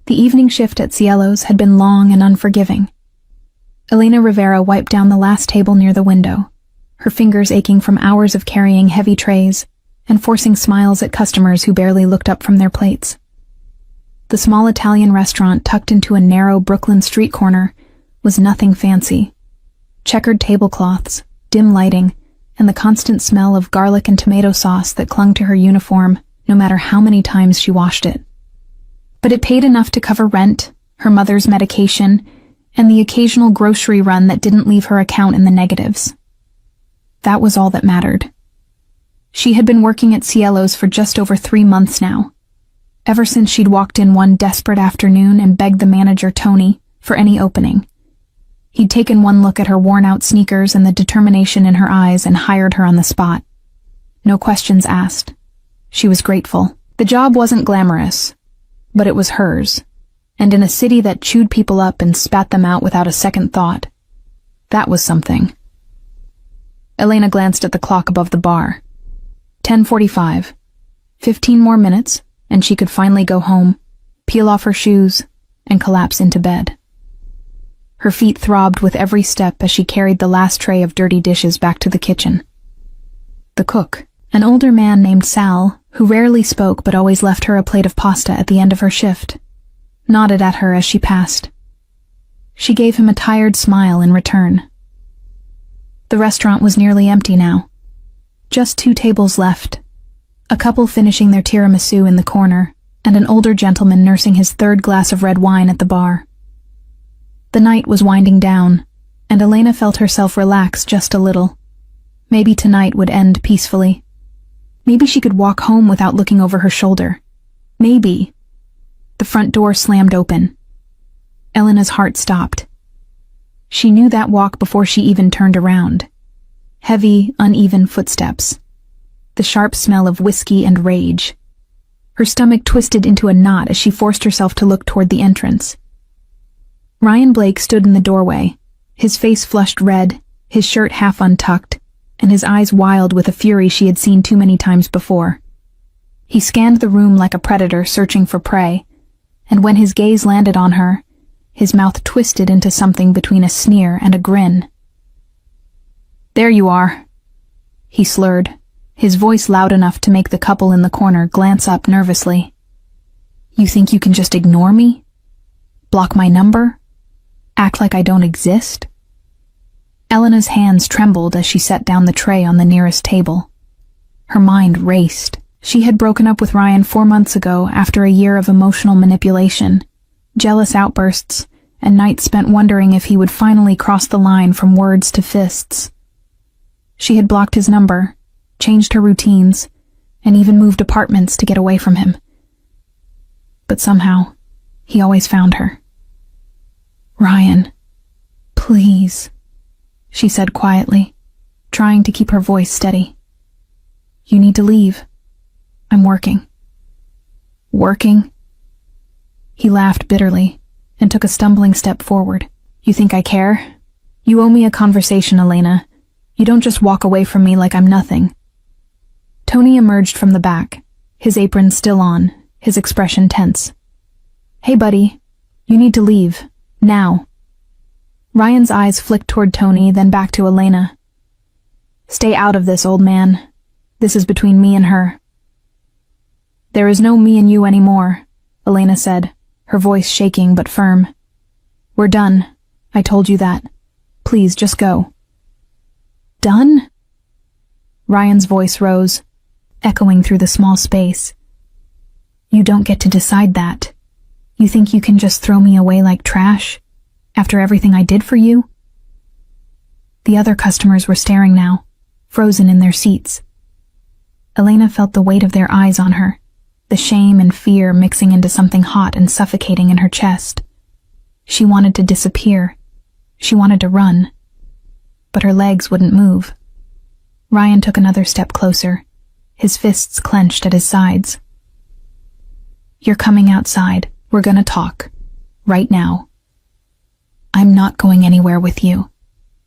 The evening shift at Cielo's had been long and unforgiving. Elena Rivera wiped down the last table near the window, her fingers aching from hours of carrying heavy trays and forcing smiles at customers who barely looked up from their plates. The small Italian restaurant tucked into a narrow Brooklyn street corner was nothing fancy. Checkered tablecloths, dim lighting, and the constant smell of garlic and tomato sauce that clung to her uniform no matter how many times she washed it. But it paid enough to cover rent, her mother's medication, and the occasional grocery run that didn't leave her account in the negatives. That was all that mattered. She had been working at Cielo's for just over 3 months now, ever since she'd walked in one desperate afternoon and begged the manager, Tony, for any opening. He'd taken one look at her worn-out sneakers and the determination in her eyes and hired her on the spot. No questions asked. She was grateful. The job wasn't glamorous, but it was hers, and in a city that chewed people up and spat them out without a second thought, that was something. Elena glanced at the clock above the bar. 10:45. 15 more minutes, and she could finally go home, peel off her shoes, and collapse into bed. Her feet throbbed with every step as she carried the last tray of dirty dishes back to the kitchen. The cook, an older man named Sal, who rarely spoke but always left her a plate of pasta at the end of her shift, nodded at her as she passed. She gave him a tired smile in return. The restaurant was nearly empty now. Just 2 tables left, a couple finishing their tiramisu in the corner, and an older gentleman nursing his 3rd glass of red wine at the bar. The night was winding down, and Elena felt herself relax just a little. Maybe tonight would end peacefully. Maybe she could walk home without looking over her shoulder. Maybe. The front door slammed open. Elena's heart stopped. She knew that walk before she even turned around. Heavy, uneven footsteps. The sharp smell of whiskey and rage. Her stomach twisted into a knot as she forced herself to look toward the entrance. Ryan Blake stood in the doorway, his face flushed red, his shirt half untucked, and his eyes wild with a fury she had seen too many times before. He scanned the room like a predator searching for prey, and when his gaze landed on her, his mouth twisted into something between a sneer and a grin. "There you are," he slurred, his voice loud enough to make the couple in the corner glance up nervously. "You think you can just ignore me? Block my number? Act like I don't exist?" Elena's hands trembled as she set down the tray on the nearest table. Her mind raced. She had broken up with Ryan 4 months ago after a year of emotional manipulation, jealous outbursts, and nights spent wondering if he would finally cross the line from words to fists. She had blocked his number, changed her routines, and even moved apartments to get away from him. But somehow, he always found her. "Ryan, please," she said quietly, trying to keep her voice steady. "You need to leave. I'm working." "Working?" He laughed bitterly and took a stumbling step forward. "You think I care? You owe me a conversation, Elena. You don't just walk away from me like I'm nothing." Tony emerged from the back, his apron still on, his expression tense. "Hey, buddy, you need to leave. Now." Ryan's eyes flicked toward Tony, then back to Elena. "Stay out of this, old man. This is between me and her." "There is no me and you anymore," Elena said, her voice shaking but firm. "We're done. I told you that. Please, just go." "Done?" Ryan's voice rose, echoing through the small space. "You don't get to decide that. You think you can just throw me away like trash, after everything I did for you?" The other customers were staring now, frozen in their seats. Elena felt the weight of their eyes on her, the shame and fear mixing into something hot and suffocating in her chest. She wanted to disappear. She wanted to run. But her legs wouldn't move. Ryan took another step closer, his fists clenched at his sides. "You're coming outside. We're gonna talk. Right now." "I'm not going anywhere with you,"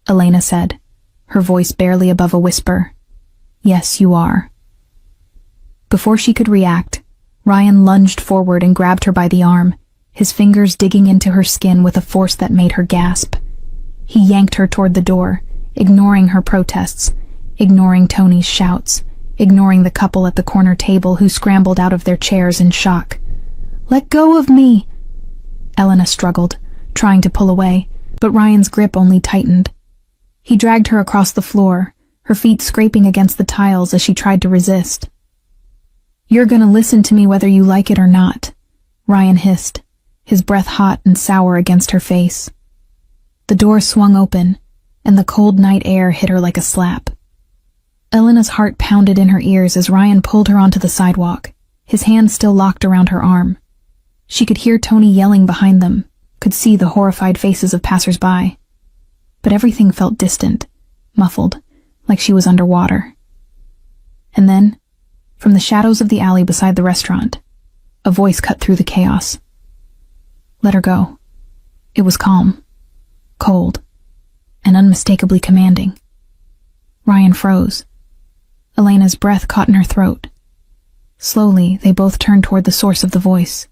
Elena said, her voice barely above a whisper. "Yes, you are." Before she could react, Ryan lunged forward and grabbed her by the arm, his fingers digging into her skin with a force that made her gasp. He yanked her toward the door, ignoring her protests, ignoring Tony's shouts, ignoring the couple at the corner table who scrambled out of their chairs in shock. "Let go of me!" Elena struggled, trying to pull away, but Ryan's grip only tightened. He dragged her across the floor, her feet scraping against the tiles as she tried to resist. "You're gonna listen to me whether you like it or not," Ryan hissed, his breath hot and sour against her face. The door swung open, and the cold night air hit her like a slap. Elena's heart pounded in her ears as Ryan pulled her onto the sidewalk, his hand still locked around her arm. She could hear Tony yelling behind them, could see the horrified faces of passers-by. But everything felt distant, muffled, like she was underwater. And then, from the shadows of the alley beside the restaurant, a voice cut through the chaos. "Let her go." It was calm, cold, and unmistakably commanding. Ryan froze. Elena's breath caught in her throat. Slowly, they both turned toward the source of the voice.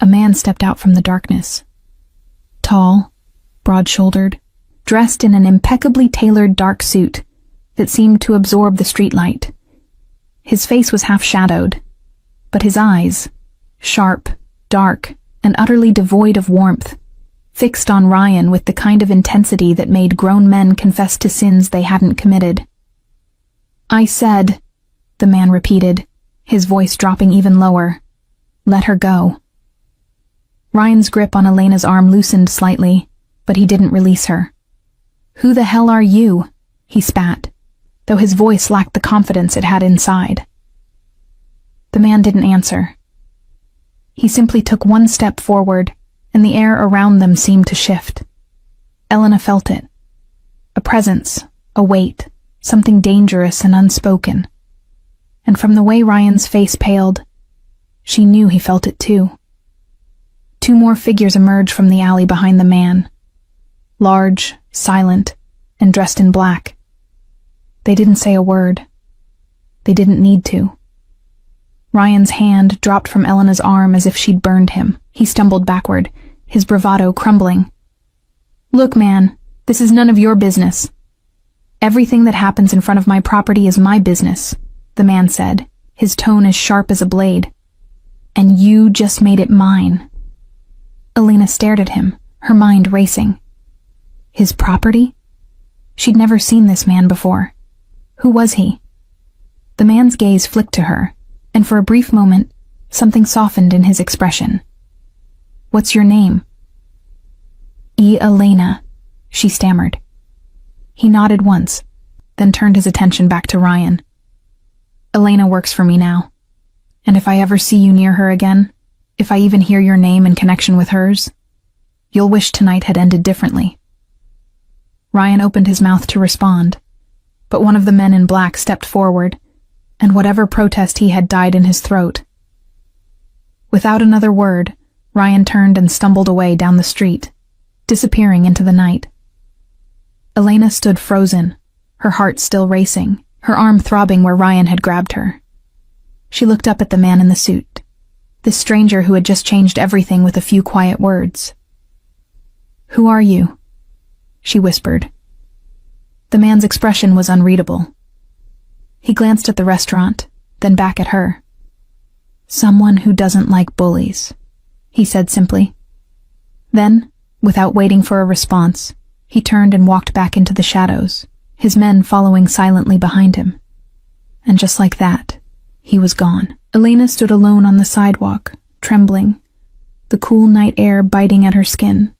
A man stepped out from the darkness. Tall, broad-shouldered, dressed in an impeccably tailored dark suit that seemed to absorb the streetlight. His face was half-shadowed, but his eyes, sharp, dark, and utterly devoid of warmth, fixed on Ryan with the kind of intensity that made grown men confess to sins they hadn't committed. "I said," the man repeated, his voice dropping even lower, "let her go." Ryan's grip on Elena's arm loosened slightly, but he didn't release her. "Who the hell are you?" he spat, though his voice lacked the confidence it had inside. The man didn't answer. He simply took one step forward, and the air around them seemed to shift. Elena felt it. A presence, a weight, something dangerous and unspoken. And from the way Ryan's face paled, she knew he felt it too. Two more figures emerged from the alley behind the man. Large, silent, and dressed in black. They didn't say a word. They didn't need to. Ryan's hand dropped from Elena's arm as if she'd burned him. He stumbled backward, his bravado crumbling. "Look, man, this is none of your business." "Everything that happens in front of my property is my business," the man said, his tone as sharp as a blade. "And you just made it mine." Elena stared at him, her mind racing. His property? She'd never seen this man before. Who was he? The man's gaze flicked to her, and for a brief moment, something softened in his expression. "What's your name?" "Elena," she stammered. He nodded once, then turned his attention back to Ryan. "Elena works for me now, and if I ever see you near her again, if I even hear your name in connection with hers, you'll wish tonight had ended differently." Ryan opened his mouth to respond, but one of the men in black stepped forward, and whatever protest he had died in his throat. Without another word, Ryan turned and stumbled away down the street, disappearing into the night. Elena stood frozen, her heart still racing, her arm throbbing where Ryan had grabbed her. She looked up at the man in the suit, this stranger who had just changed everything with a few quiet words. "Who are you?" she whispered. The man's expression was unreadable. He glanced at the restaurant, then back at her. "Someone who doesn't like bullies," he said simply. Then, without waiting for a response, he turned and walked back into the shadows, his men following silently behind him. And just like that, he was gone. Elena stood alone on the sidewalk, trembling, the cool night air biting at her skin.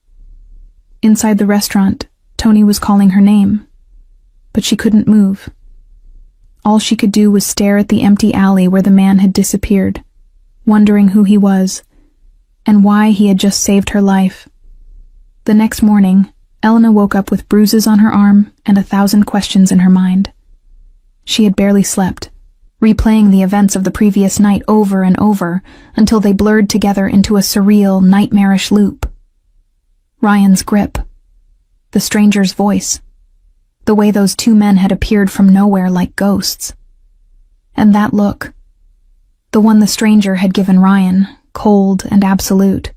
Inside the restaurant, Tony was calling her name, but she couldn't move. All she could do was stare at the empty alley where the man had disappeared, wondering who he was, and why he had just saved her life. The next morning, Elena woke up with bruises on her arm and 1,000 questions in her mind. She had barely slept, replaying the events of the previous night over and over until they blurred together into a surreal, nightmarish loop. Ryan's grip, the stranger's voice, the way those two men had appeared from nowhere like ghosts. And that look, the one the stranger had given Ryan, cold and absolute,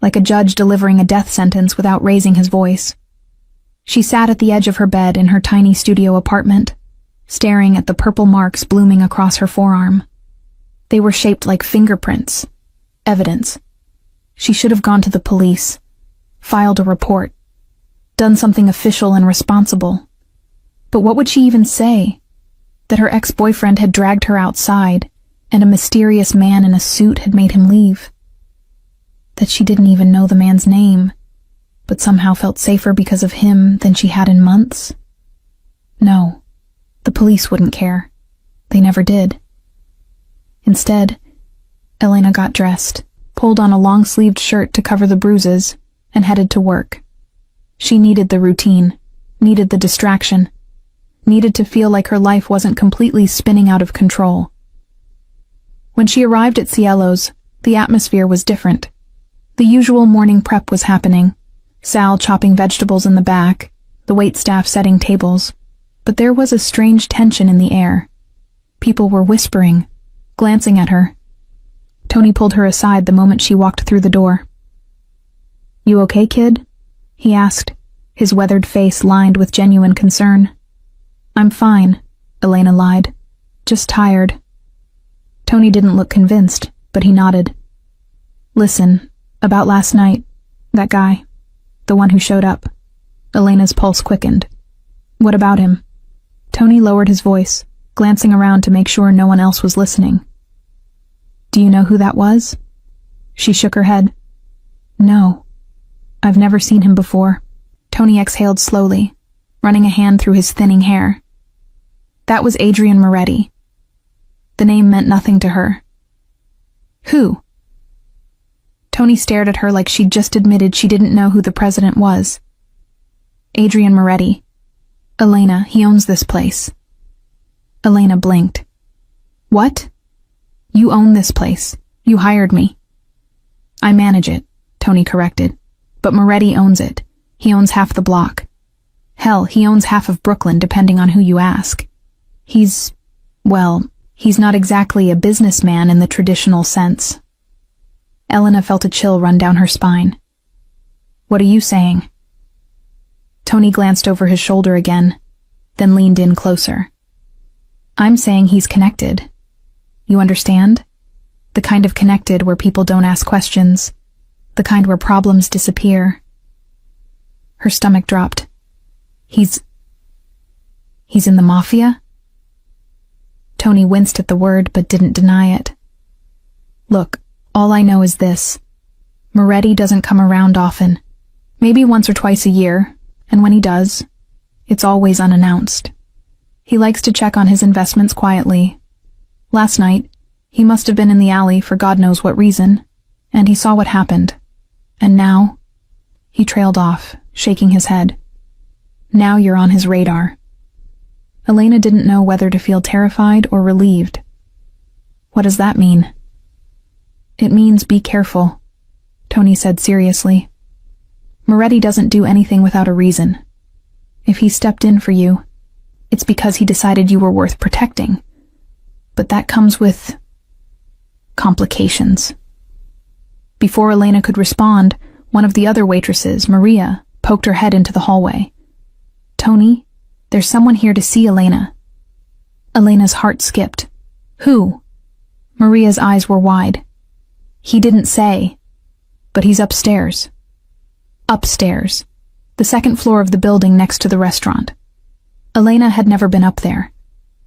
like a judge delivering a death sentence without raising his voice. She sat at the edge of her bed in her tiny studio apartment, staring at the purple marks blooming across her forearm. They were shaped like fingerprints. Evidence. She should have gone to the police, filed a report, done something official and responsible. But what would she even say? That her ex-boyfriend had dragged her outside, and a mysterious man in a suit had made him leave. That she didn't even know the man's name, but somehow felt safer because of him than she had in months? No, the police wouldn't care. They never did. Instead, Elena got dressed, pulled on a long-sleeved shirt to cover the bruises, and headed to work. She needed the routine, needed the distraction, needed to feel like her life wasn't completely spinning out of control. When she arrived at Cielo's, the atmosphere was different. The usual morning prep was happening, Sal chopping vegetables in the back, the waitstaff setting tables, but there was a strange tension in the air. People were whispering, glancing at her. Tony pulled her aside the moment she walked through the door. "You okay, kid?" he asked, his weathered face lined with genuine concern. "I'm fine," Elena lied. "Just tired." Tony didn't look convinced, but he nodded. "Listen, about last night, that guy, the one who showed up." Elena's pulse quickened. "What about him?" Tony lowered his voice, glancing around to make sure no one else was listening. "Do you know who that was?" She shook her head. "No. I've never seen him before." Tony exhaled slowly, running a hand through his thinning hair. "That was Adrian Moretti." The name meant nothing to her. "Who?" Tony stared at her like she'd just admitted she didn't know who the president was. "Adrian Moretti. Elena, he owns this place." Elena blinked. "What?" "You own this place. You hired me." "I manage it," Tony corrected. "But Moretti owns it. He owns half the block. Hell, he owns half of Brooklyn, depending on who you ask. He's not exactly a businessman in the traditional sense." Elena felt a chill run down her spine. "What are you saying?" Tony glanced over his shoulder again, then leaned in closer. "I'm saying he's connected. You understand? The kind of connected where people don't ask questions, the kind where problems disappear." Her stomach dropped. He's in the Mafia?" Tony winced at the word but didn't deny it. "Look, all I know is this. Moretti doesn't come around often. Maybe once or twice a year, and when he does, it's always unannounced. He likes to check on his investments quietly. Last night, he must have been in the alley for God knows what reason, and he saw what happened. And now," he trailed off, shaking his head. "Now you're on his radar." Elena didn't know whether to feel terrified or relieved. "What does that mean?" "It means be careful," Tony said seriously. "Moretti doesn't do anything without a reason. If he stepped in for you, it's because he decided you were worth protecting. But that comes with complications." Before Elena could respond, one of the other waitresses, Maria, poked her head into the hallway. "Tony, there's someone here to see Elena." Elena's heart skipped. "Who?" Maria's eyes were wide. "He didn't say, but he's upstairs." Upstairs, the second floor of the building next to the restaurant. Elena had never been up there.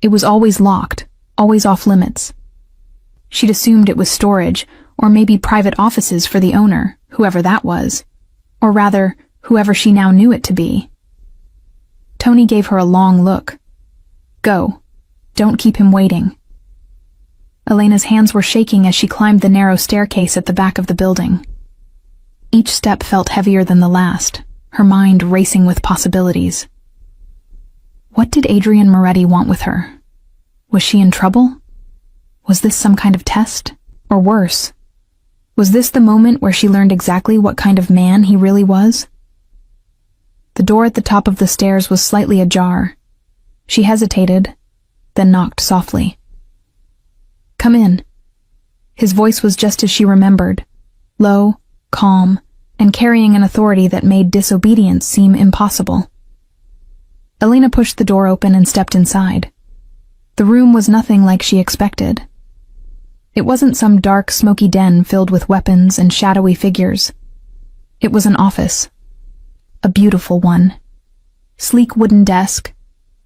It was always locked, always off limits. She'd assumed it was storage, or maybe private offices for the owner, whoever that was, or rather, whoever she now knew it to be. Tony gave her a long look. "Go. Don't keep him waiting." Elena's hands were shaking as she climbed the narrow staircase at the back of the building. Each step felt heavier than the last, her mind racing with possibilities. What did Adrian Moretti want with her? Was she in trouble? Was this some kind of test? Or worse? Was this the moment where she learned exactly what kind of man he really was? The door at the top of the stairs was slightly ajar. She hesitated, then knocked softly. "Come in." His voice was just as she remembered, low, calm, and carrying an authority that made disobedience seem impossible. Elena pushed the door open and stepped inside. The room was nothing like she expected. It wasn't some dark, smoky den filled with weapons and shadowy figures. It was an office. A beautiful one. Sleek wooden desk,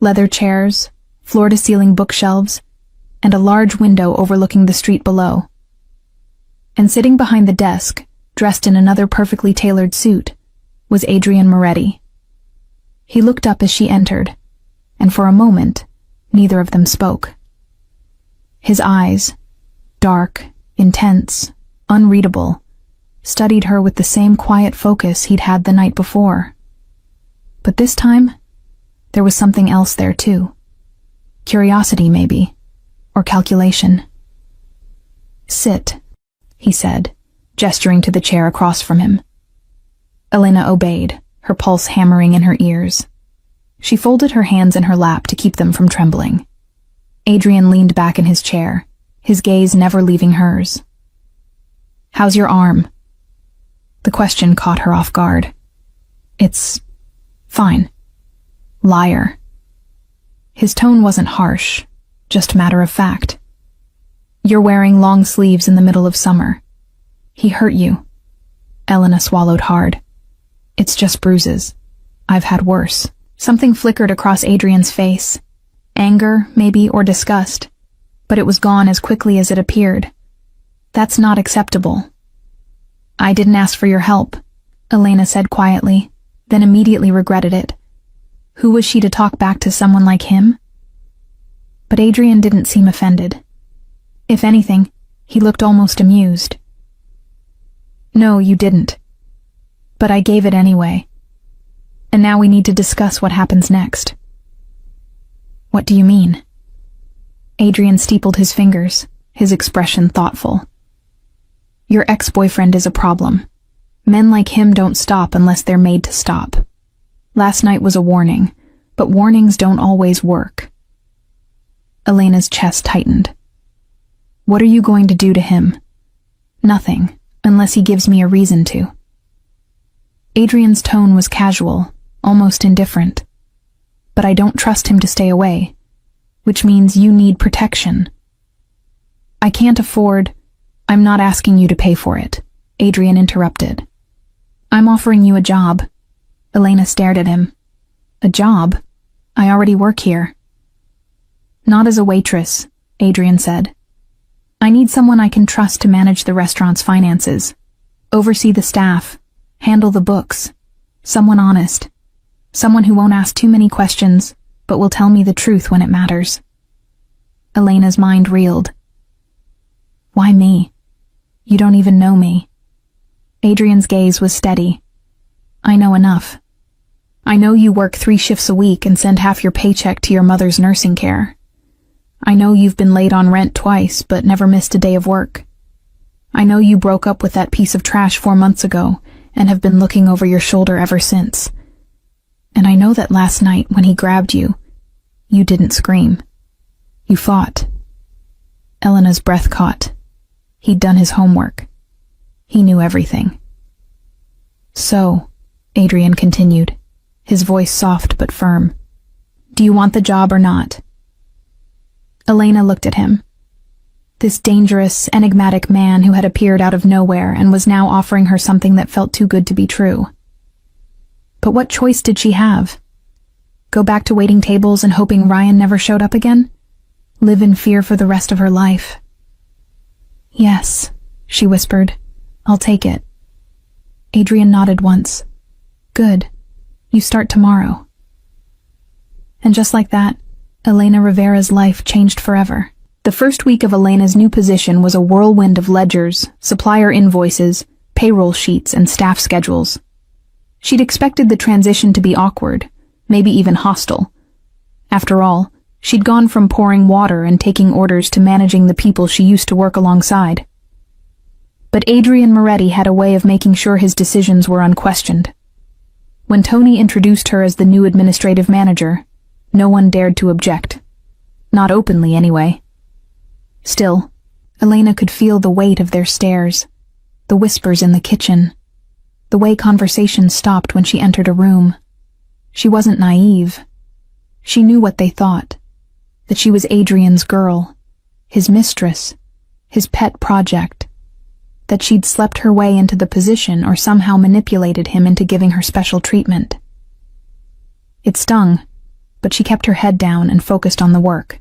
leather chairs, floor-to-ceiling bookshelves, and a large window overlooking the street below. And sitting behind the desk, dressed in another perfectly tailored suit, was Adrian Moretti. He looked up as she entered, and for a moment, neither of them spoke. His eyes, dark, intense, unreadable, studied her with the same quiet focus he'd had the night before. But this time, there was something else there too. Curiosity, maybe, or calculation. "Sit," he said, gesturing to the chair across from him. Elena obeyed, her pulse hammering in her ears. She folded her hands in her lap to keep them from trembling. Adrian leaned back in his chair, his gaze never leaving hers. "How's your arm?" The question caught her off guard. "It's fine." Liar. His tone wasn't harsh, just matter of fact. "You're wearing long sleeves in the middle of summer. He hurt you." Elena swallowed hard. "It's just bruises. I've had worse." Something flickered across Adrian's face. Anger, maybe, or disgust. But it was gone as quickly as it appeared. "That's not acceptable." "I didn't ask for your help," Elena said quietly, then immediately regretted it. Who was she to talk back to someone like him? But Adrian didn't seem offended. If anything, he looked almost amused. "No, you didn't. But I gave it anyway. And now we need to discuss what happens next." "What do you mean?" Adrian steepled his fingers, his expression thoughtful. "Your ex-boyfriend is a problem. Men like him don't stop unless they're made to stop. Last night was a warning, but warnings don't always work." Elena's chest tightened. "What are you going to do to him?" "Nothing, unless he gives me a reason to." Adrian's tone was casual, almost indifferent. "But I don't trust him to stay away, which means you need protection." "I can't afford—" "I'm not asking you to pay for it," Adrian interrupted. "I'm offering you a job." Elena stared at him. "A job? I already work here." "Not as a waitress," Adrian said. "I need someone I can trust to manage the restaurant's finances, oversee the staff, handle the books. Someone honest. Someone who won't ask too many questions, but will tell me the truth when it matters." Elena's mind reeled. "Why me? You don't even know me." Adrian's gaze was steady. "I know enough. I know you work 3 shifts a week and send half your paycheck to your mother's nursing care. I know you've been late on rent twice but never missed a day of work. I know you broke up with that piece of trash 4 months ago and have been looking over your shoulder ever since. And I know that last night when he grabbed you, you didn't scream. You fought." Elena's breath caught. He'd done his homework. He knew everything. "So," Adrian continued, his voice soft but firm, "do you want the job or not?" Elena looked at him. This dangerous, enigmatic man who had appeared out of nowhere and was now offering her something that felt too good to be true. But what choice did she have? Go back to waiting tables and hoping Ryan never showed up again? Live in fear for the rest of her life? "Yes," she whispered. "I'll take it." Adrian nodded once. "Good. You start tomorrow." And just like that, Elena Rivera's life changed forever. The first week of Elena's new position was a whirlwind of ledgers, supplier invoices, payroll sheets, and staff schedules. She'd expected the transition to be awkward, maybe even hostile. After all, she'd gone from pouring water and taking orders to managing the people she used to work alongside. But Adrian Moretti had a way of making sure his decisions were unquestioned. When Tony introduced her as the new administrative manager, no one dared to object. Not openly, anyway. Still, Elena could feel the weight of their stares. The whispers in the kitchen. The way conversations stopped when she entered a room. She wasn't naive. She knew what they thought. That she was Adrian's girl, his mistress, his pet project. That she'd slept her way into the position or somehow manipulated him into giving her special treatment. It stung, but she kept her head down and focused on the work.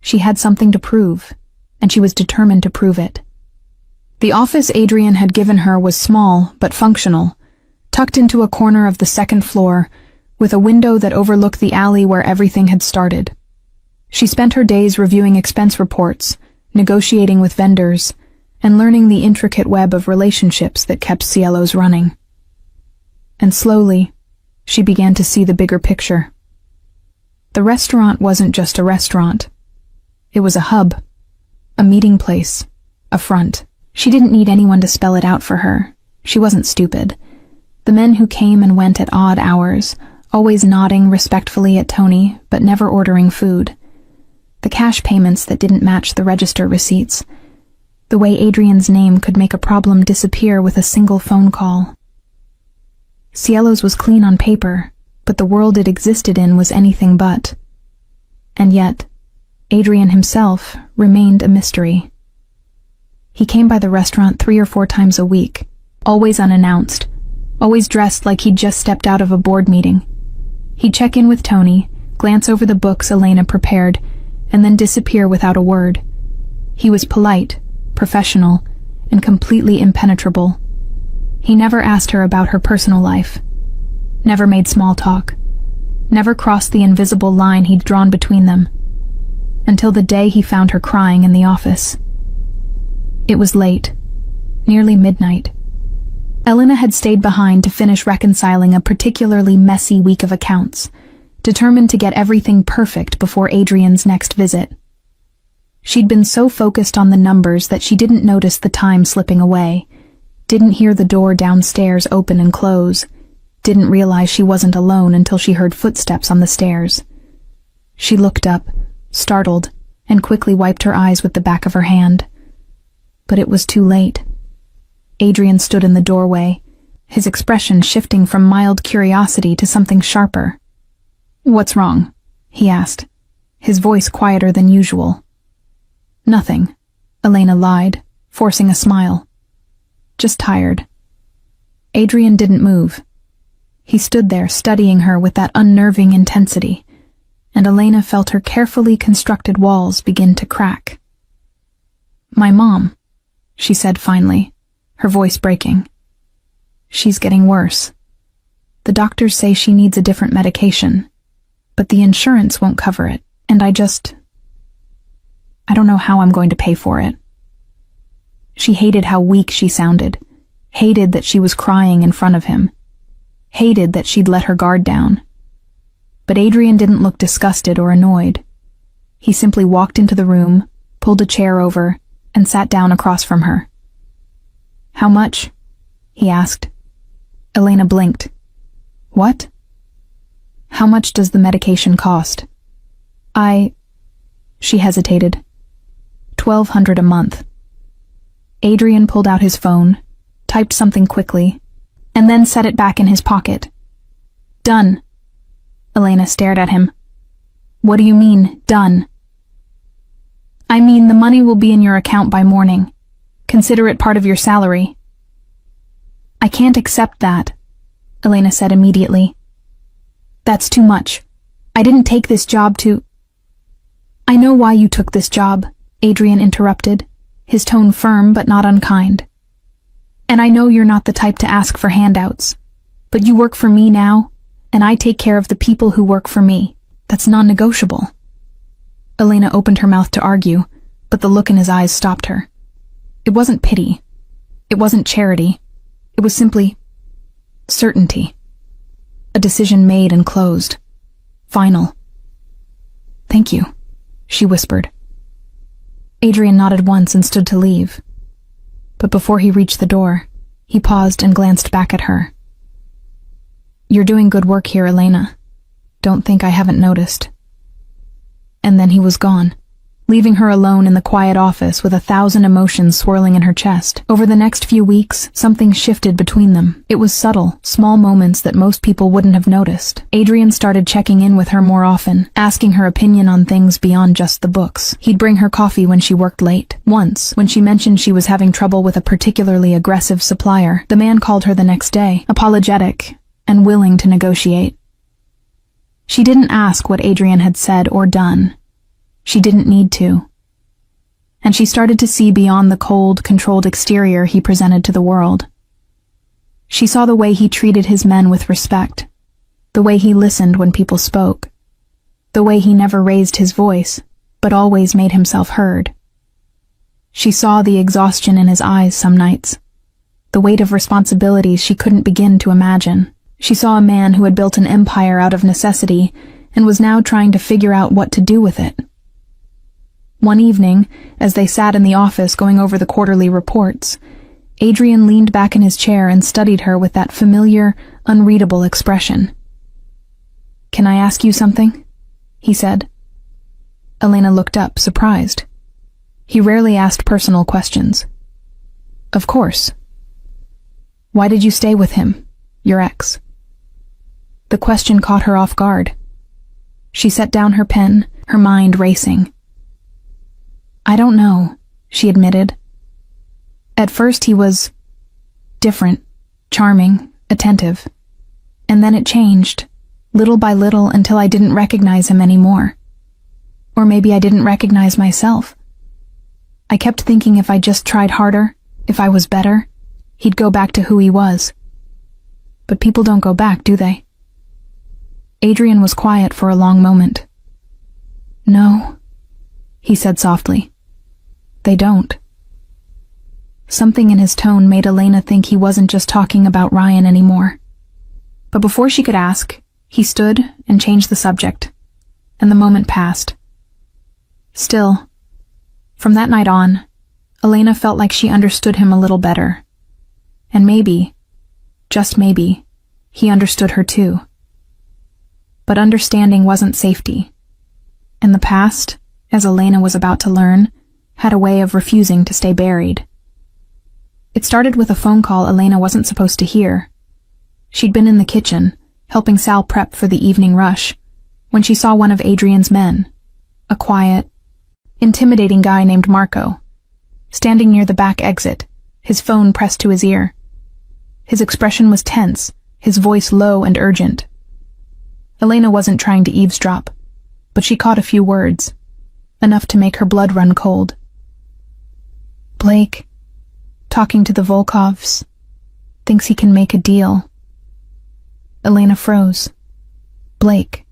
She had something to prove, and she was determined to prove it. The office Adrian had given her was small but functional, tucked into a corner of the second floor, with a window that overlooked the alley where everything had started. She spent her days reviewing expense reports, negotiating with vendors, and learning the intricate web of relationships that kept Cielo's running. And slowly, she began to see the bigger picture. The restaurant wasn't just a restaurant. It was a hub, a meeting place, a front. She didn't need anyone to spell it out for her. She wasn't stupid. The men who came and went at odd hours, always nodding respectfully at Tony, but never ordering food. The cash payments that didn't match the register receipts. The way Adrian's name could make a problem disappear with a single phone call. Cielo's was clean on paper, but the world it existed in was anything but. And yet, Adrian himself remained a mystery. He came by the restaurant 3 or 4 times a week, always unannounced, always dressed like he'd just stepped out of a board meeting. He'd check in with Tony, glance over the books Elena prepared, and then disappear without a word. He was polite, professional, and completely impenetrable. He never asked her about her personal life, never made small talk, never crossed the invisible line he'd drawn between them, until the day he found her crying in the office. It was late, nearly midnight. Elena had stayed behind to finish reconciling a particularly messy week of accounts, determined to get everything perfect before Adrian's next visit. She'd been so focused on the numbers that she didn't notice the time slipping away, didn't hear the door downstairs open and close, didn't realize she wasn't alone until she heard footsteps on the stairs. She looked up, startled, and quickly wiped her eyes with the back of her hand. But it was too late. Adrian stood in the doorway, his expression shifting from mild curiosity to something sharper. "What's wrong?" he asked, his voice quieter than usual. "Nothing," Elena lied, forcing a smile. "Just tired." Adrian didn't move. He stood there studying her with that unnerving intensity, and Elena felt her carefully constructed walls begin to crack. "My mom," she said finally, her voice breaking. "She's getting worse. The doctors say she needs a different medication, but the insurance won't cover it, and I don't know how I'm going to pay for it." She hated how weak she sounded, hated that she was crying in front of him, hated that she'd let her guard down. But Adrian didn't look disgusted or annoyed. He simply walked into the room, pulled a chair over, and sat down across from her. "How much?" he asked. Elena blinked. "What?" "How much does the medication cost?" She hesitated. $1,200 a month. Adrian pulled out his phone, typed something quickly, and then set it back in his pocket. "Done." Elena stared at him. "What do you mean, done?" "I mean the money will be in your account by morning. Consider it part of your salary." "I can't accept that," Elena said immediately. "That's too much. I didn't take this job to—" "I know why you took this job," Adrian interrupted, his tone firm but not unkind. "And I know you're not the type to ask for handouts, but you work for me now, and I take care of the people who work for me. That's non-negotiable." Elena opened her mouth to argue, but the look in his eyes stopped her. It wasn't pity. It wasn't charity. It was simply certainty. A decision made and closed. Final. "Thank you," she whispered. Adrian nodded once and stood to leave. But before he reached the door, he paused and glanced back at her. "You're doing good work here, Elena. Don't think I haven't noticed." And then he was gone, leaving her alone in the quiet office with 1,000 emotions swirling in her chest. Over the next few weeks, something shifted between them. It was subtle, small moments that most people wouldn't have noticed. Adrian started checking in with her more often, asking her opinion on things beyond just the books. He'd bring her coffee when she worked late. Once, when she mentioned she was having trouble with a particularly aggressive supplier, the man called her the next day, apologetic and willing to negotiate. She didn't ask what Adrian had said or done. She didn't need to. And she started to see beyond the cold, controlled exterior he presented to the world. She saw the way he treated his men with respect, the way he listened when people spoke, the way he never raised his voice, but always made himself heard. She saw the exhaustion in his eyes some nights, the weight of responsibilities she couldn't begin to imagine. She saw a man who had built an empire out of necessity and was now trying to figure out what to do with it. One evening, as they sat in the office going over the quarterly reports, Adrian leaned back in his chair and studied her with that familiar, unreadable expression. "Can I ask you something?" he said. Elena looked up, surprised. He rarely asked personal questions. "Of course." "Why did you stay with him, your ex?" The question caught her off guard. She set down her pen, her mind racing. "I don't know," she admitted. "At first he was different, charming, attentive. And then it changed, little by little, until I didn't recognize him anymore. Or maybe I didn't recognize myself. I kept thinking if I just tried harder, if I was better, he'd go back to who he was. But people don't go back, do they?" Adrian was quiet for a long moment. "No," he said softly. "They don't." Something in his tone made Elena think he wasn't just talking about Ryan anymore. But before she could ask, he stood and changed the subject, and the moment passed. Still, from that night on, Elena felt like she understood him a little better. And maybe, just maybe, he understood her too. But understanding wasn't safety. And the past, as Elena was about to learn, had a way of refusing to stay buried. It started with a phone call Elena wasn't supposed to hear. She'd been in the kitchen, helping Sal prep for the evening rush, when she saw one of Adrian's men, a quiet, intimidating guy named Marco, standing near the back exit, his phone pressed to his ear. His expression was tense, his voice low and urgent. Elena wasn't trying to eavesdrop, but she caught a few words, enough to make her blood run cold. "Blake, talking to the Volkovs, thinks he can make a deal." Elena froze. Blake,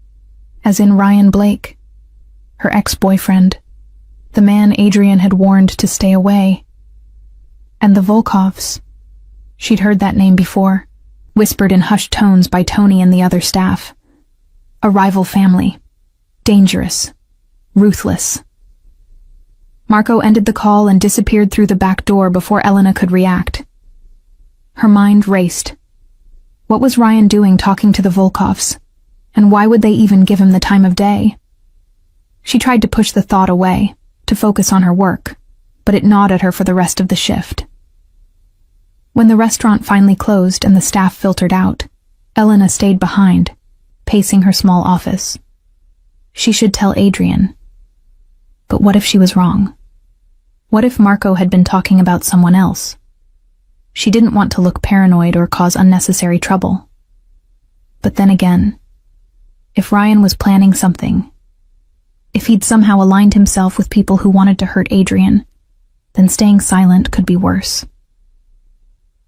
as in Ryan Blake, her ex-boyfriend, the man Adrian had warned to stay away. And the Volkovs. She'd heard that name before, whispered in hushed tones by Tony and the other staff. A rival family. Dangerous. Ruthless. Marco ended the call and disappeared through the back door before Elena could react. Her mind raced. What was Ryan doing talking to the Volkovs? And why would they even give him the time of day? She tried to push the thought away, to focus on her work, but it gnawed at her for the rest of the shift. When the restaurant finally closed and the staff filtered out, Elena stayed behind, pacing her small office. She should tell Adrian. But what if she was wrong? What if Marco had been talking about someone else? She didn't want to look paranoid or cause unnecessary trouble. But then again, if Ryan was planning something, if he'd somehow aligned himself with people who wanted to hurt Adrian, then staying silent could be worse.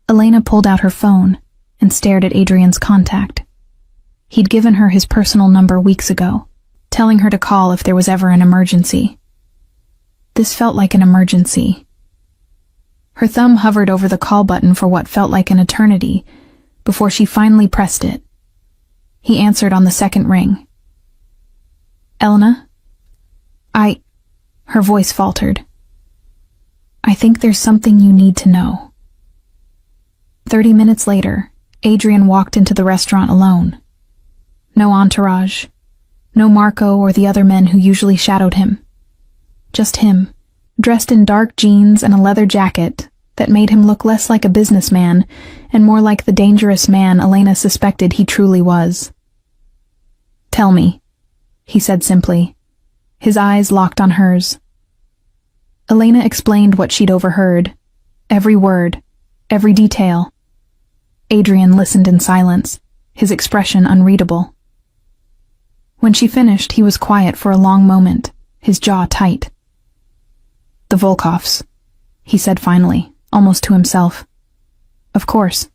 Elena pulled out her phone and stared at Adrian's contact. He'd given her his personal number weeks ago, telling her to call if there was ever an emergency. This felt like an emergency. Her thumb hovered over the call button for what felt like an eternity before she finally pressed it. He answered on the second ring. "Elena? Her voice faltered. "I think there's something you need to know." 30 minutes later, Adrian walked into the restaurant alone. No entourage, no Marco or the other men who usually shadowed him. Just him, dressed in dark jeans and a leather jacket that made him look less like a businessman and more like the dangerous man Elena suspected he truly was. "Tell me," he said simply, his eyes locked on hers. Elena explained what she'd overheard, every word, every detail. Adrian listened in silence, his expression unreadable. When she finished, he was quiet for a long moment, his jaw tight. "The Volkovs," he said finally, almost to himself. "Of course."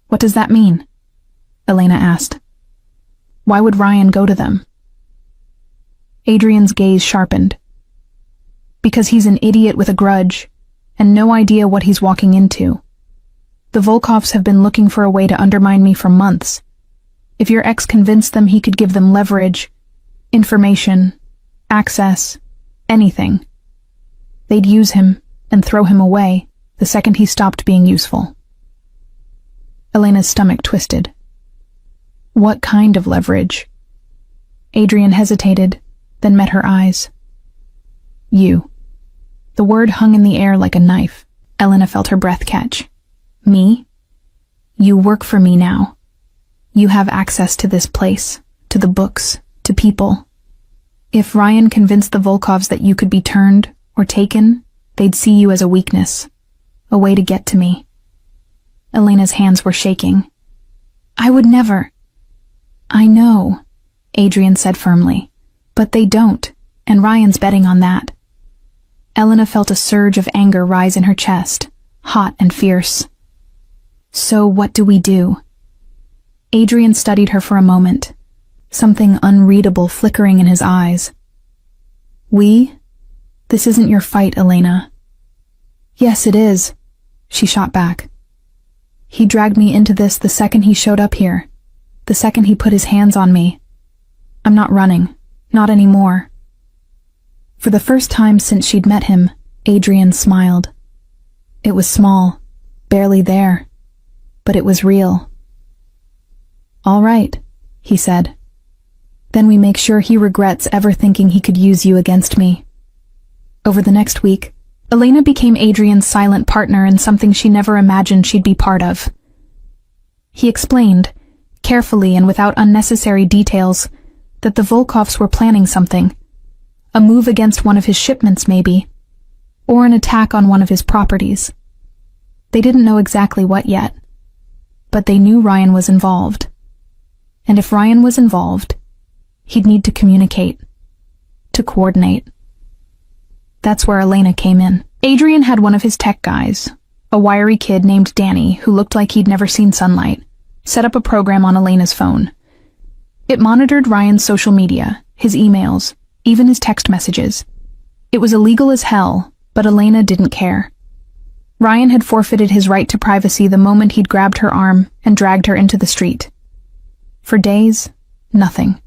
"What does that mean?" Elena asked. "Why would Ryan go to them?" Adrian's gaze sharpened. "Because he's an idiot with a grudge, and no idea what he's walking into. The Volkovs have been looking for a way to undermine me for months. If your ex convinced them he could give them leverage, information, access, anything, they'd use him and throw him away the second he stopped being useful." Elena's stomach twisted. "What kind of leverage?" Adrian hesitated, then met her eyes. "You." The word hung in the air like a knife. Elena felt her breath catch. "Me? You work for me now. You have access to this place, to the books, to people. If Ryan convinced the Volkovs that you could be turned or taken, they'd see you as a weakness, a way to get to me." Elena's hands were shaking. "I would never." "I know," Adrian said firmly, "but they don't, and Ryan's betting on that." Elena felt a surge of anger rise in her chest, hot and fierce. "So what do we do?" Adrian studied her for a moment, something unreadable flickering in his eyes. "We? This isn't your fight, Elena." "Yes, it is," she shot back. "He dragged me into this the second he showed up here, the second he put his hands on me. I'm not running, not anymore." For the first time since she'd met him, Adrian smiled. It was small, barely there, but it was real. "All right," he said. "Then we make sure he regrets ever thinking he could use you against me." Over the next week, Elena became Adrian's silent partner in something she never imagined she'd be part of. He explained, carefully and without unnecessary details, that the Volkovs were planning something. A move against one of his shipments, maybe, or an attack on one of his properties. They didn't know exactly what yet, but they knew Ryan was involved. And if Ryan was involved, he'd need to communicate, to coordinate. That's where Elena came in. Adrian had one of his tech guys, a wiry kid named Danny who looked like he'd never seen sunlight, set up a program on Elena's phone. It monitored Ryan's social media, his emails, even his text messages. It was illegal as hell, but Elena didn't care. Ryan had forfeited his right to privacy the moment he'd grabbed her arm and dragged her into the street. For days, nothing.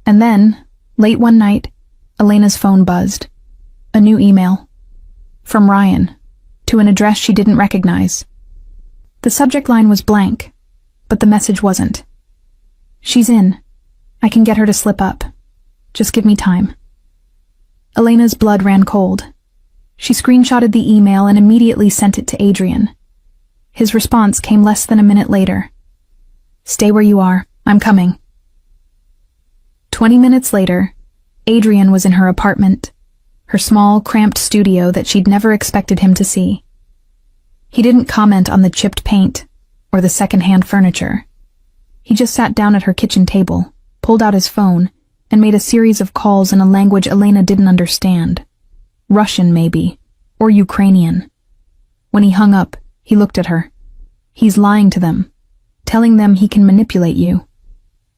And then, late one night, Elena's phone buzzed. A new email. From Ryan, to an address she didn't recognize. The subject line was blank, but the message wasn't. "She's in. I can get her to slip up. Just give me time." Elena's blood ran cold. She screenshotted the email and immediately sent it to Adrian. His response came less than a minute later. "Stay where you are. I'm coming." 20 minutes later, Adrian was in her apartment, her small, cramped studio that she'd never expected him to see. He didn't comment on the chipped paint or the second-hand furniture. He just sat down at her kitchen table, pulled out his phone, and made a series of calls in a language Elena didn't understand. Russian, maybe, or Ukrainian. When he hung up, he looked at her. He's lying to them, telling them he can manipulate you.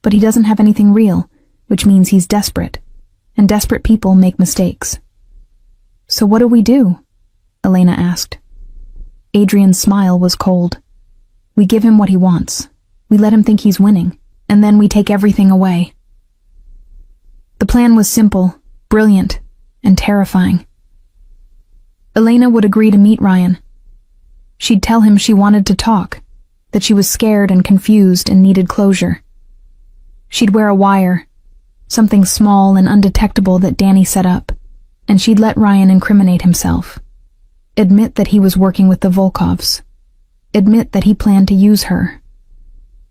But he doesn't have anything real, which means he's desperate, and desperate people make mistakes. "So what do we do?" Elena asked. Adrian's smile was cold. "We give him what he wants. We let him think he's winning, and then we take everything away." The plan was simple, brilliant, and terrifying. Elena would agree to meet Ryan. She'd tell him she wanted to talk, that she was scared and confused and needed closure. She'd wear a wire, something small and undetectable that Danny set up, and she'd let Ryan incriminate himself. Admit that he was working with the Volkovs. Admit that he planned to use her.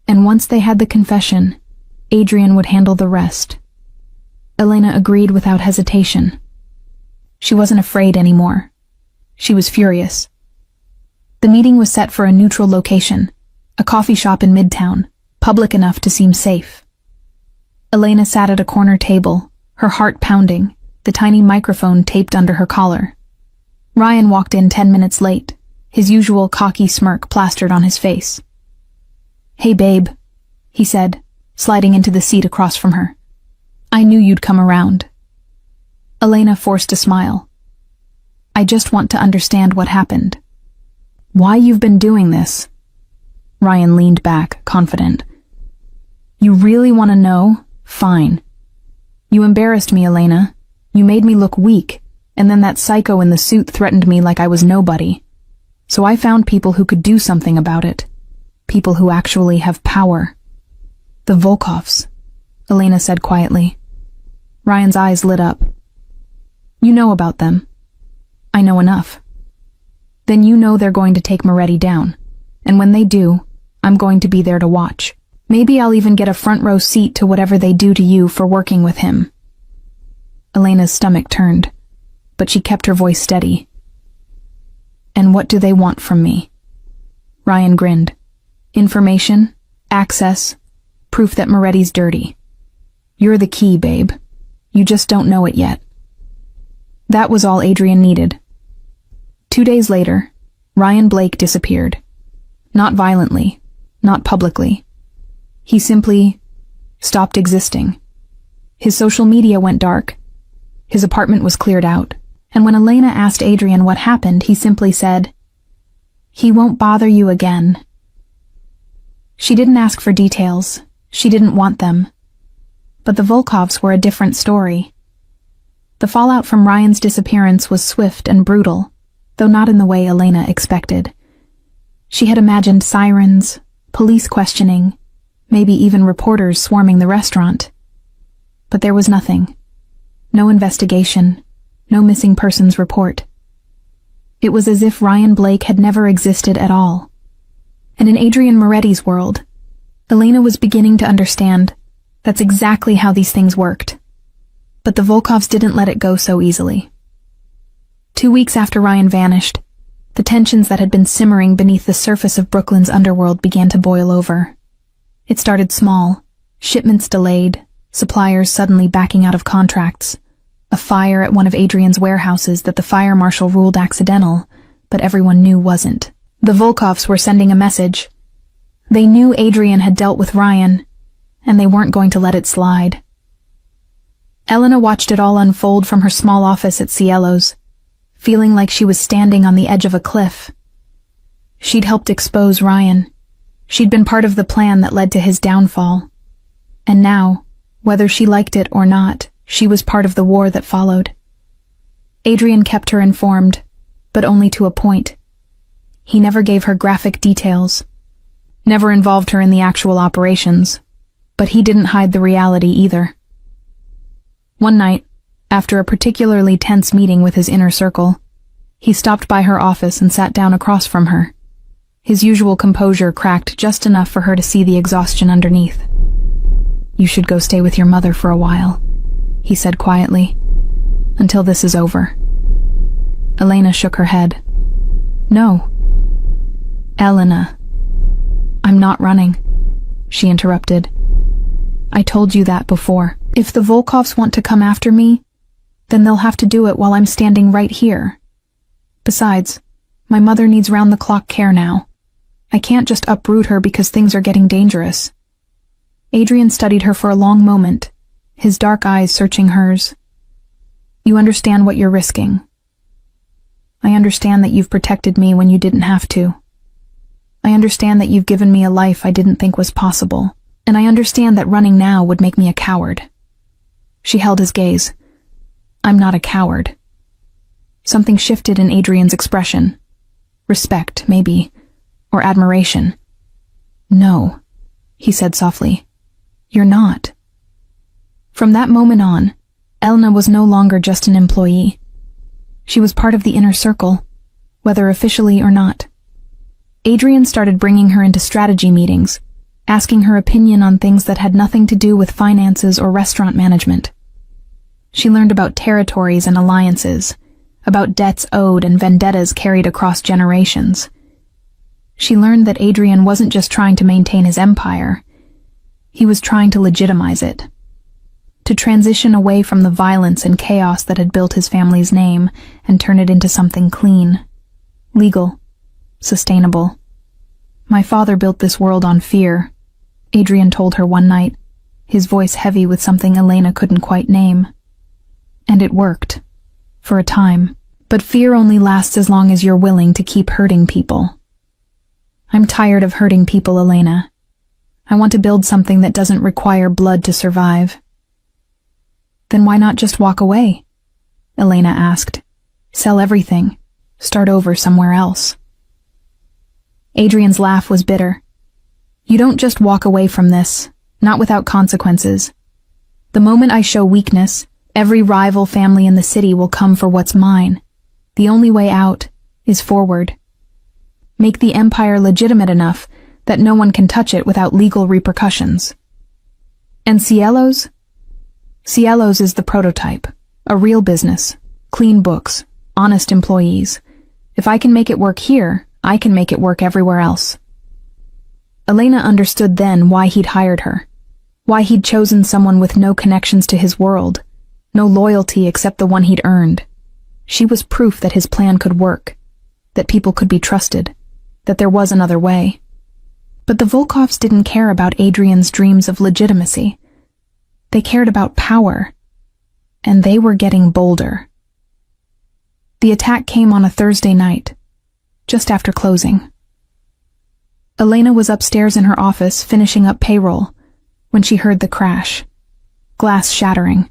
And once they had the confession, Adrian would handle the rest. Elena agreed without hesitation. She wasn't afraid anymore. She was furious. The meeting was set for a neutral location, a coffee shop in Midtown, public enough to seem safe. Elena sat at a corner table, her heart pounding, the tiny microphone taped under her collar. Ryan walked in 10 minutes late, his usual cocky smirk plastered on his face. "Hey, babe," he said, sliding into the seat across from her. "I knew you'd come around." Elena forced a smile. "I just want to understand what happened." "Why you've been doing this?" Ryan leaned back, confident. "You really want to know? Fine. You embarrassed me, Elena. You made me look weak, and then that psycho in the suit threatened me like I was nobody. So I found people who could do something about it. People who actually have power." "The Volkovs," Elena said quietly. Ryan's eyes lit up. "You know about them." "I know enough." "Then you know they're going to take Moretti down. And when they do, I'm going to be there to watch. Maybe I'll even get a front row seat to whatever they do to you for working with him." Elena's stomach turned, but she kept her voice steady. "And what do they want from me?" Ryan grinned. "Information, access, proof that Moretti's dirty. You're the key, babe. You just don't know it yet." That was all Adrian needed. 2 days later, Ryan Blake disappeared. Not violently, not publicly. He simply stopped existing. His social media went dark. His apartment was cleared out. And when Elena asked Adrian what happened, he simply said, "He won't bother you again." She didn't ask for details. She didn't want them. But the Volkovs were a different story. The fallout from Ryan's disappearance was swift and brutal, though not in the way Elena expected. She had imagined sirens, police questioning, maybe even reporters swarming the restaurant. But there was nothing. No investigation, no missing persons report. It was as if Ryan Blake had never existed at all. And in Adrian Moretti's world, Elena was beginning to understand that's exactly how these things worked. But the Volkovs didn't let it go so easily. 2 weeks after Ryan vanished, the tensions that had been simmering beneath the surface of Brooklyn's underworld began to boil over. It started small, shipments delayed, suppliers suddenly backing out of contracts, a fire at one of Adrian's warehouses that the fire marshal ruled accidental, but everyone knew wasn't. The Volkovs were sending a message. They knew Adrian had dealt with Ryan, and they weren't going to let it slide. Elena watched it all unfold from her small office at Cielo's, feeling like she was standing on the edge of a cliff. She'd helped expose Ryan. She'd been part of the plan that led to his downfall. And now, whether she liked it or not, she was part of the war that followed. Adrian kept her informed, but only to a point. He never gave her graphic details, never involved her in the actual operations, but he didn't hide the reality either. One night, after a particularly tense meeting with his inner circle, he stopped by her office and sat down across from her. His usual composure cracked just enough for her to see the exhaustion underneath. "You should go stay with your mother for a while," he said quietly, "until this is over." Elena shook her head. "No." "Elena." "I'm not running," she interrupted. "I told you that before. If the Volkovs want to come after me, then they'll have to do it while I'm standing right here. Besides, my mother needs round-the-clock care now. I can't just uproot her because things are getting dangerous." Adrian studied her for a long moment, his dark eyes searching hers. "You understand what you're risking. I understand that you've protected me when you didn't have to. I understand that you've given me a life I didn't think was possible, and I understand that running now would make me a coward." She held his gaze. "I'm not a coward." Something shifted in Adrian's expression. Respect, maybe, or admiration. "No," he said softly. "You're not." From that moment on, Elena was no longer just an employee. She was part of the inner circle, whether officially or not. Adrian started bringing her into strategy meetings, asking her opinion on things that had nothing to do with finances or restaurant management. She learned about territories and alliances, about debts owed and vendettas carried across generations. She learned that Adrian wasn't just trying to maintain his empire, he was trying to legitimize it, to transition away from the violence and chaos that had built his family's name and turn it into something clean, legal, sustainable. "My father built this world on fear," Adrian told her one night, his voice heavy with something Elena couldn't quite name. "And it worked. For a time. But fear only lasts as long as you're willing to keep hurting people. I'm tired of hurting people, Elena. I want to build something that doesn't require blood to survive." "Then why not just walk away?" Elena asked. "Sell everything. Start over somewhere else." Adrian's laugh was bitter. "You don't just walk away from this, not without consequences. The moment I show weakness, every rival family in the city will come for what's mine. The only way out is forward. Make the empire legitimate enough that no one can touch it without legal repercussions." "And Cielo's?" "Cielo's is the prototype. A real business. Clean books. Honest employees. If I can make it work here, I can make it work everywhere else." Elena understood then why he'd hired her. Why he'd chosen someone with no connections to his world. No loyalty except the one he'd earned. She was proof that his plan could work. That people could be trusted. That there was another way. But the Volkovs didn't care about Adrian's dreams of legitimacy. They cared about power. And they were getting bolder. The attack came on a Thursday night, just after closing. Elena was upstairs in her office finishing up payroll when she heard the crash. Glass shattering.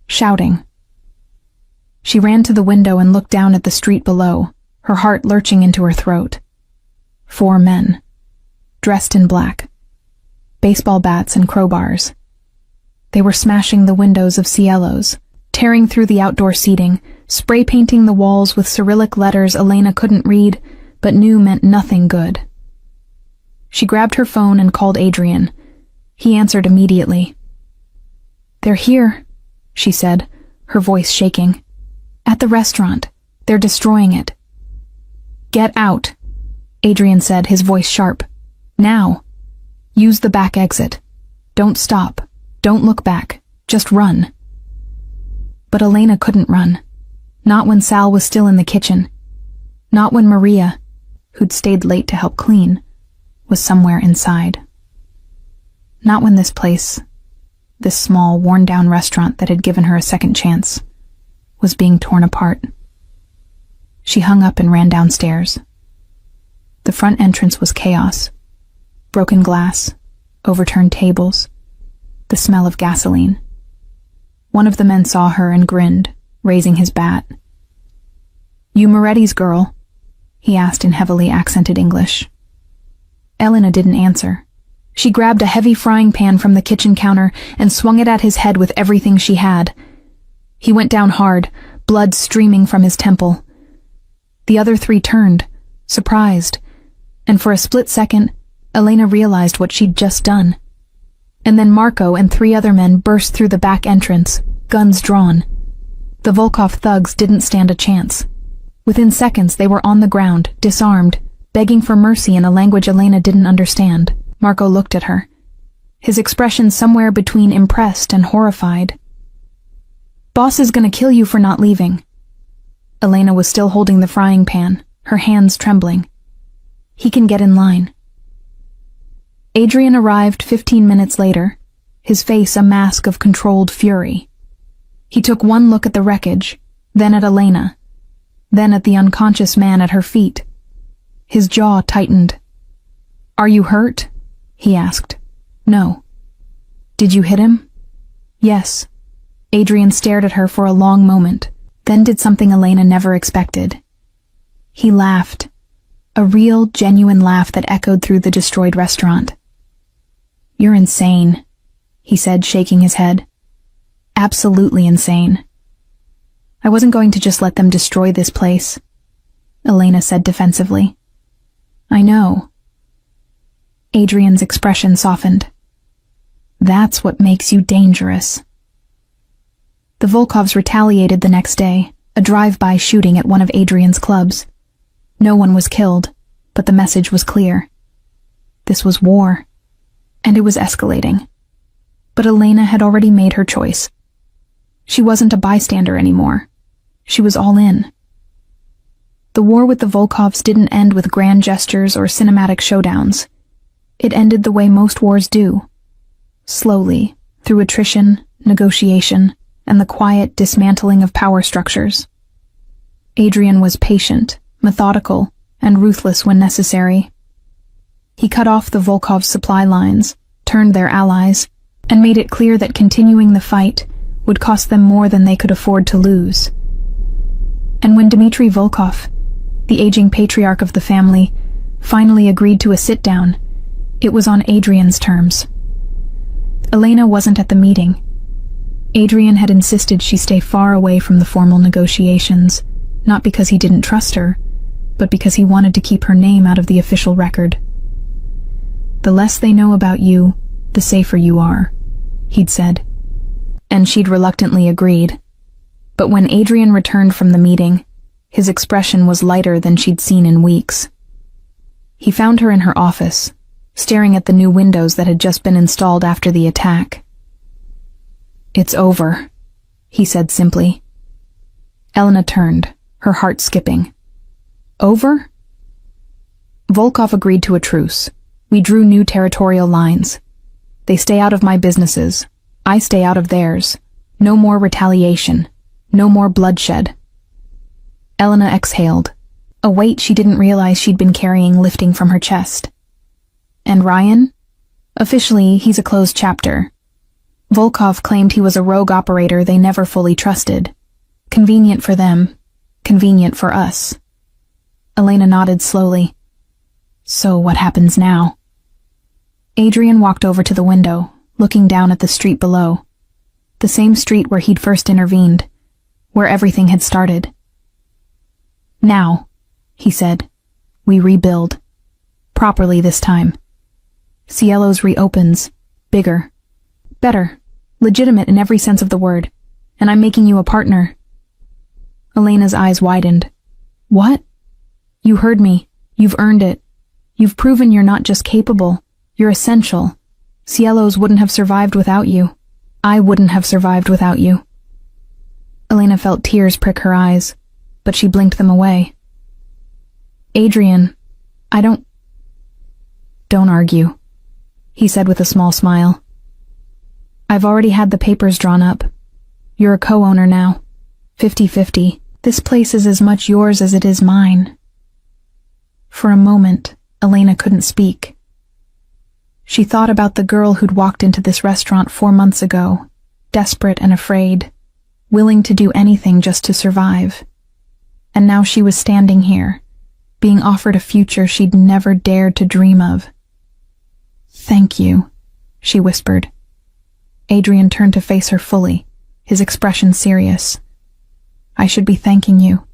Shouting. She ran to the window and looked down at the street below, her heart lurching into her throat. 4 men. Dressed in black. Baseball bats and crowbars. They were smashing the windows of Cielo's, tearing through the outdoor seating, spray painting the walls with Cyrillic letters Elena couldn't read, but knew meant nothing good. She grabbed her phone and called Adrian. He answered immediately. "They're here," she said, her voice shaking. "At the restaurant. They're destroying it." "Get out," Adrian said, his voice sharp. "Now. Use the back exit. Don't stop. Don't look back. Just run." But Elena couldn't run. Not when Sal was still in the kitchen. Not when Maria, who'd stayed late to help clean, was somewhere inside. Not when this place, this small, worn-down restaurant that had given her a second chance, was being torn apart. She hung up and ran downstairs. The front entrance was chaos. Broken glass, overturned tables, the smell of gasoline. One of the men saw her and grinned, raising his bat. "You Moretti's girl?" he asked in heavily accented English. Elena didn't answer. She grabbed a heavy frying pan from the kitchen counter and swung it at his head with everything she had. He went down hard, blood streaming from his temple. The other 3 turned, surprised, and for a split second, Elena realized what she'd just done. And then Marco and 3 other men burst through the back entrance, guns drawn. The Volkov thugs didn't stand a chance. Within seconds, they were on the ground, disarmed, begging for mercy in a language Elena didn't understand. Marco looked at her, his expression somewhere between impressed and horrified. "Boss is gonna kill you for not leaving." Elena was still holding the frying pan, her hands trembling. "He can get in line." Adrian arrived 15 minutes later, his face a mask of controlled fury. He took one look at the wreckage, then at Elena, then at the unconscious man at her feet. His jaw tightened. "Are you hurt?" he asked. "No." "Did you hit him?" "Yes." Adrian stared at her for a long moment, then did something Elena never expected. He laughed, a real, genuine laugh that echoed through the destroyed restaurant. "You're insane," he said, shaking his head. Absolutely insane. I wasn't going to just let them destroy this place, Elena said defensively. I know. Adrian's expression softened. That's what makes you dangerous. The Volkovs retaliated the next day, a drive-by shooting at one of Adrian's clubs. No one was killed, but the message was clear. This was war, and it was escalating. But Elena had already made her choice. She wasn't a bystander anymore. She was all in. The war with the Volkovs didn't end with grand gestures or cinematic showdowns. It ended the way most wars do. Slowly, through attrition, negotiation, and the quiet dismantling of power structures. Adrian was patient, methodical, and ruthless when necessary. He cut off the Volkovs' supply lines, turned their allies, and made it clear that continuing the fight would cost them more than they could afford to lose. And when Dmitry Volkov, the aging patriarch of the family, finally agreed to a sit-down, it was on Adrian's terms. Elena wasn't at the meeting. Adrian had insisted she stay far away from the formal negotiations, not because he didn't trust her, but because he wanted to keep her name out of the official record. The less they know about you, the safer you are, he'd said. And she'd reluctantly agreed. But when Adrian returned from the meeting, his expression was lighter than she'd seen in weeks. He found her in her office, staring at the new windows that had just been installed after the attack. It's over, he said simply. Elena turned, her heart skipping. Over? Volkov agreed to a truce. We drew new territorial lines. They stay out of my businesses. I stay out of theirs. No more retaliation. No more bloodshed. Elena exhaled, a weight she didn't realize she'd been carrying lifting from her chest. And Ryan? Officially, he's a closed chapter. Volkov claimed he was a rogue operator they never fully trusted. Convenient for them, convenient for us. Elena nodded slowly. So what happens now? Adrian walked over to the window, looking down at the street below. The same street where he'd first intervened, where everything had started. Now, he said, we rebuild. Properly this time. Cielo's reopens, bigger, better, legitimate in every sense of the word, and I'm making you a partner. Elena's eyes widened. What? You heard me. You've earned it. You've proven you're not just capable, you're essential. Cielo's wouldn't have survived without you. I wouldn't have survived without you. Elena felt tears prick her eyes, but she blinked them away. Adrian, Don't argue, he said with a small smile. I've already had the papers drawn up. You're a co-owner now. 50-50. This place is as much yours as it is mine. For a moment, Elena couldn't speak. She thought about the girl who'd walked into this restaurant 4 months ago, desperate and afraid, willing to do anything just to survive. And now she was standing here, being offered a future she'd never dared to dream of. Thank you, she whispered. Adrian turned to face her fully, his expression serious. I should be thanking you.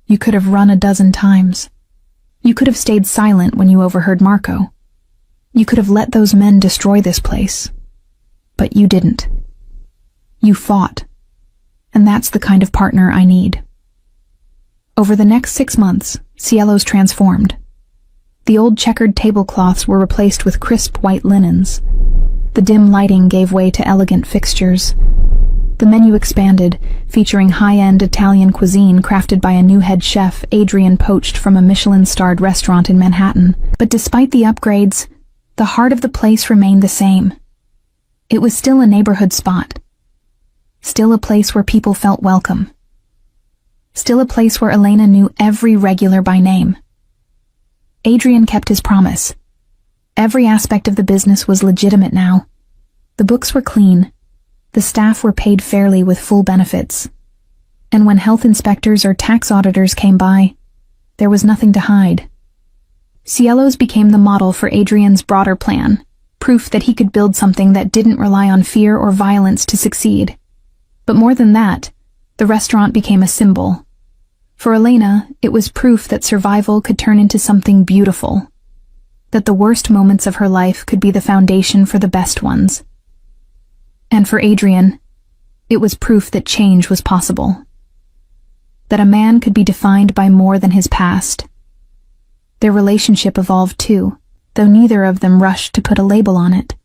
You could have run a dozen times. You could have stayed silent when you overheard Marco. You could have let those men destroy this place. But you didn't. You fought. And that's the kind of partner I need. Over the next 6 months, Cielo's transformed. The old checkered tablecloths were replaced with crisp white linens. The dim lighting gave way to elegant fixtures. The menu expanded, featuring high-end Italian cuisine crafted by a new head chef Adrian poached from a Michelin-starred restaurant in Manhattan. But despite the upgrades, the heart of the place remained the same. It was still a neighborhood spot. Still a place where people felt welcome. Still a place where Elena knew every regular by name. Adrian kept his promise. Every aspect of the business was legitimate now. The books were clean. The staff were paid fairly with full benefits. And when health inspectors or tax auditors came by, there was nothing to hide. Cielo's became the model for Adrian's broader plan, proof that he could build something that didn't rely on fear or violence to succeed. But more than that, the restaurant became a symbol. For Elena, it was proof that survival could turn into something beautiful, that the worst moments of her life could be the foundation for the best ones. And for Adrian, it was proof that change was possible, that a man could be defined by more than his past. Their relationship evolved too, though neither of them rushed to put a label on it.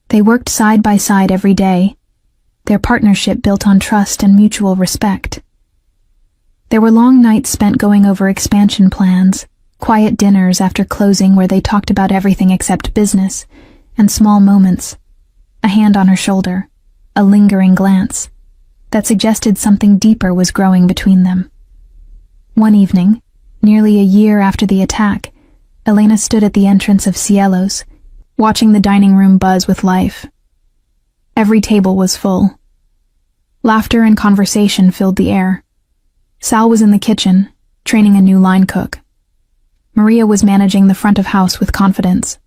They worked side by side every day, their partnership built on trust and mutual respect. There were long nights spent going over expansion plans, quiet dinners after closing where they talked about everything except business, and small moments, a hand on her shoulder, a lingering glance, that suggested something deeper was growing between them. One evening, nearly a year after the attack, Elena stood at the entrance of Cielo's, watching the dining room buzz with life. Every table was full. Laughter and conversation filled the air. Sal was in the kitchen, training a new line cook. Maria was managing the front of house with confidence.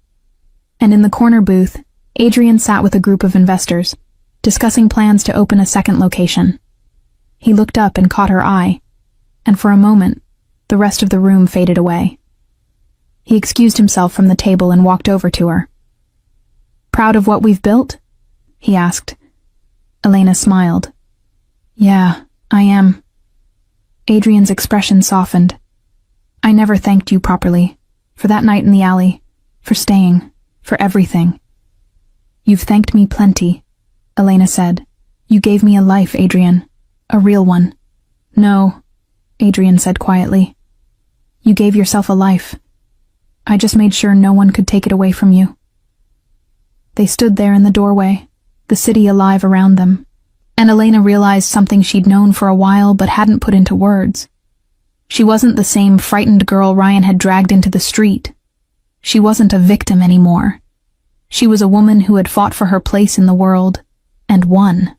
And in the corner booth, Adrian sat with a group of investors, discussing plans to open a second location. He looked up and caught her eye, and for a moment, the rest of the room faded away. He excused himself from the table and walked over to her. "Proud of what we've built?" he asked. Elena smiled. "Yeah, I am." Adrian's expression softened. "I never thanked you properly, for that night in the alley, for staying, for everything." "You've thanked me plenty," Elena said. "You gave me a life, Adrian, a real one." "No," Adrian said quietly. "You gave yourself a life. I just made sure no one could take it away from you." They stood there in the doorway, the city alive around them, and Elena realized something she'd known for a while but hadn't put into words. She wasn't the same frightened girl Ryan had dragged into the street. She wasn't a victim anymore. She was a woman who had fought for her place in the world, and won.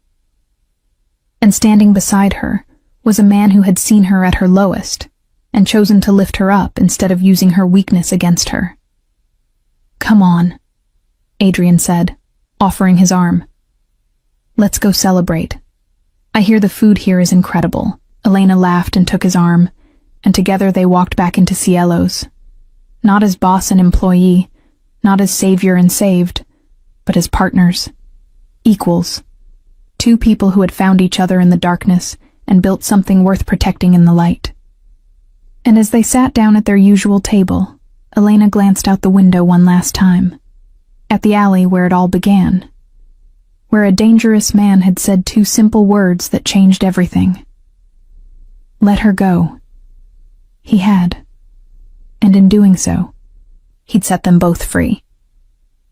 And standing beside her was a man who had seen her at her lowest, and chosen to lift her up instead of using her weakness against her. "Come on," Adrian said, offering his arm. "Let's go celebrate. I hear the food here is incredible." Elena laughed and took his arm, and together they walked back into Cielo's. Not as boss and employee, not as savior and saved, but as partners, equals. Two people who had found each other in the darkness and built something worth protecting in the light. And as they sat down at their usual table, Elena glanced out the window one last time, at the alley where it all began, where a dangerous man had said two simple words that changed everything. Let her go. He had. And in doing so, he'd set them both free.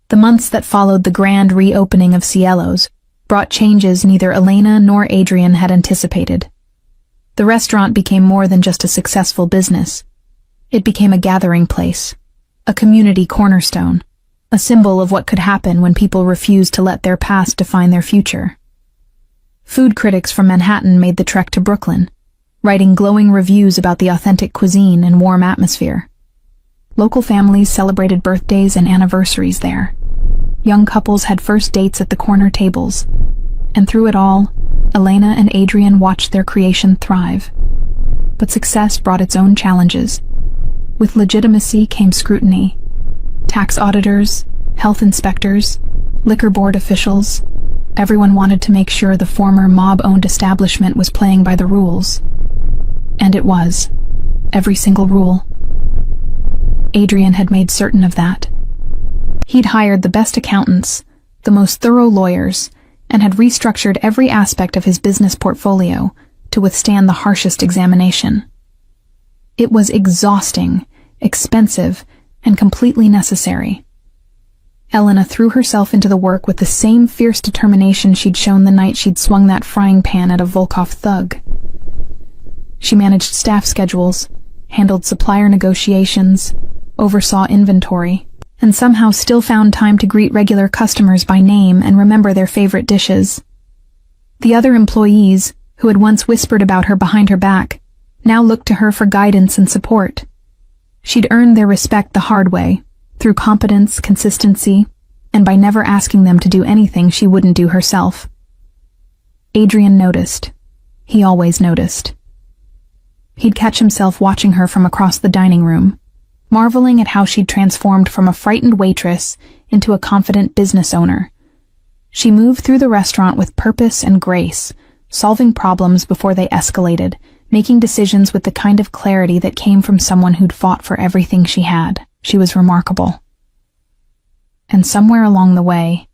The months that followed the grand reopening of Cielo's brought changes neither Elena nor Adrian had anticipated. The restaurant became more than just a successful business. It became a gathering place, a community cornerstone, a symbol of what could happen when people refused to let their past define their future. Food critics from Manhattan made the trek to Brooklyn, writing glowing reviews about the authentic cuisine and warm atmosphere. Local families celebrated birthdays and anniversaries there. Young couples had first dates at the corner tables, and through it all, Elena and Adrian watched their creation thrive. But success brought its own challenges. With legitimacy came scrutiny. Tax auditors, health inspectors, liquor board officials, everyone wanted to make sure the former mob-owned establishment was playing by the rules. And it was. Every single rule. Adrian had made certain of that. He'd hired the best accountants, the most thorough lawyers, and had restructured every aspect of his business portfolio to withstand the harshest examination. It was exhausting, expensive, and completely necessary. Elena threw herself into the work with the same fierce determination she'd shown the night she'd swung that frying pan at a Volkov thug. She managed staff schedules, handled supplier negotiations, oversaw inventory, and somehow still found time to greet regular customers by name and remember their favorite dishes. The other employees, who had once whispered about her behind her back, now looked to her for guidance and support. She'd earned their respect the hard way, through competence, consistency, and by never asking them to do anything she wouldn't do herself. Adrian noticed. He always noticed. He'd catch himself watching her from across the dining room, marveling at how she'd transformed from a frightened waitress into a confident business owner. She moved through the restaurant with purpose and grace, solving problems before they escalated, making decisions with the kind of clarity that came from someone who'd fought for everything she had. She was remarkable. And somewhere along the way,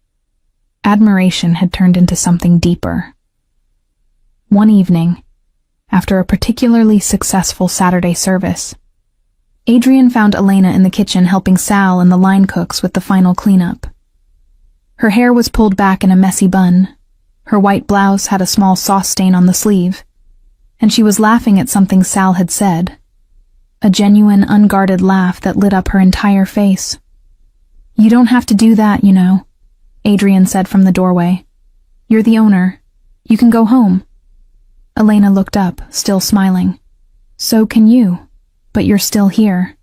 admiration had turned into something deeper. One evening, after a particularly successful Saturday service, Adrian found Elena in the kitchen helping Sal and the line cooks with the final cleanup. Her hair was pulled back in a messy bun, her white blouse had a small sauce stain on the sleeve, and she was laughing at something Sal had said, a genuine, unguarded laugh that lit up her entire face. "You don't have to do that, you know," Adrian said from the doorway. "You're the owner. You can go home." Elena looked up, still smiling. "So can you, but you're still here."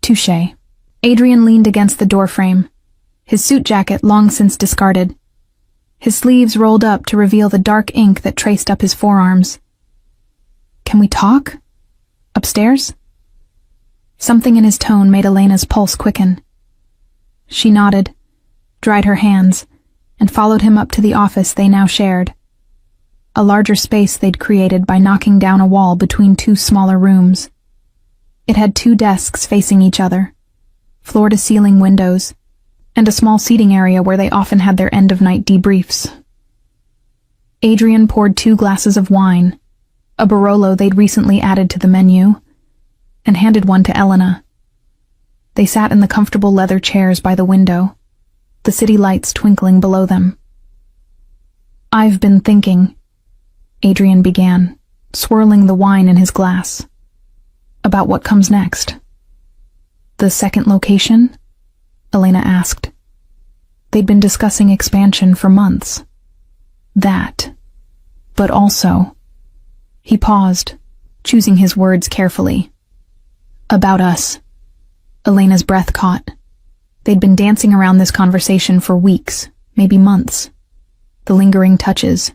"Touché." Adrian leaned against the doorframe, his suit jacket long since discarded. His sleeves rolled up to reveal the dark ink that traced up his forearms. "Can we talk? Upstairs?" Something in his tone made Elena's pulse quicken. She nodded, dried her hands, and followed him up to the office they now shared. A larger space they'd created by knocking down a wall between two smaller rooms. It had 2 desks facing each other, floor-to-ceiling windows, and a small seating area where they often had their end-of-night debriefs. Adrian poured 2 glasses of wine, a Barolo they'd recently added to the menu, and handed one to Elena. They sat in the comfortable leather chairs by the window, the city lights twinkling below them. "I've been thinking," Adrian began, swirling the wine in his glass, "about what comes next." "The second location?" Elena asked. They'd been discussing expansion for months. "That. But also..." He paused, choosing his words carefully. "About us." Elena's breath caught. They'd been dancing around this conversation for weeks, maybe months. The lingering touches.